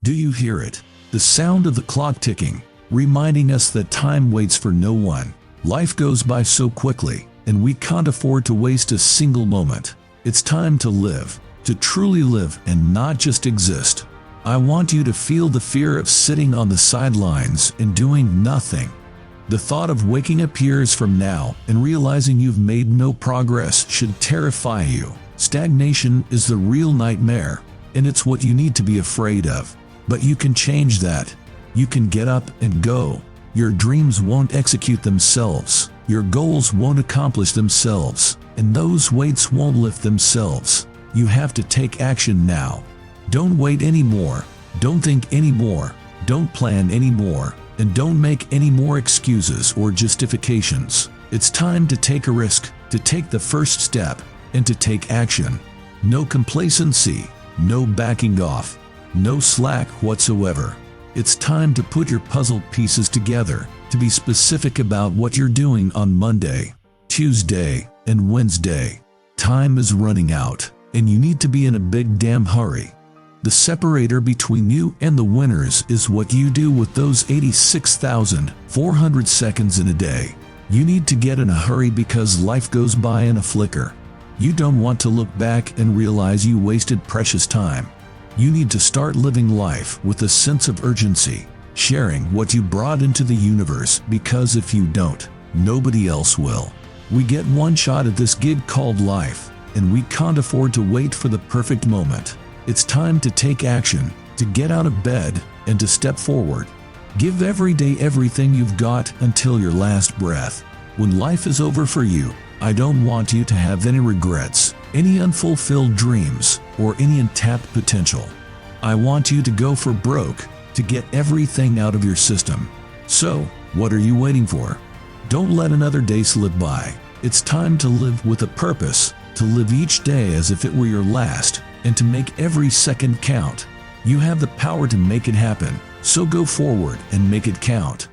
Do you hear it? The sound of the clock ticking, reminding us that time waits for no one. Life goes by so quickly, and we can't afford to waste a single moment. It's time to live, to truly live and not just exist. I want you to feel the fear of sitting on the sidelines and doing nothing. The thought of waking up years from now and realizing you've made no progress should terrify you. Stagnation is the real nightmare, and it's what you need to be afraid of. But you can change that. You can get up and go. Your dreams won't execute themselves. Your goals won't accomplish themselves. And those weights won't lift themselves. You have to take action now. Don't wait anymore. Don't think anymore. Don't plan anymore. And don't make any more excuses or justifications. It's time to take a risk, to take the first step, and to take action. No complacency. No backing off. No slack whatsoever. It's time to put your puzzle pieces together, to be specific about what you're doing on Monday, Tuesday, and Wednesday. Time is running out, and you need to be in a big damn hurry. The separator between you and the winners is what you do with those 86,400 seconds in a day. You need to get in a hurry because life goes by in a flicker. You don't want to look back and realize you wasted precious time. You need to start living life with a sense of urgency, sharing what you brought into the universe, because if you don't, nobody else will. We get one shot at this gig called life, and we can't afford to wait for the perfect moment. It's time to take action, to get out of bed, and to step forward. Give every day everything you've got until your last breath. When life is over for you, I don't want you to have any regrets, any unfulfilled dreams, or any untapped potential. I want you to go for broke, to get everything out of your system. So, what are you waiting for? Don't let another day slip by. It's time to live with a purpose, to live each day as if it were your last, and to make every second count. You have the power to make it happen, so go forward and make it count.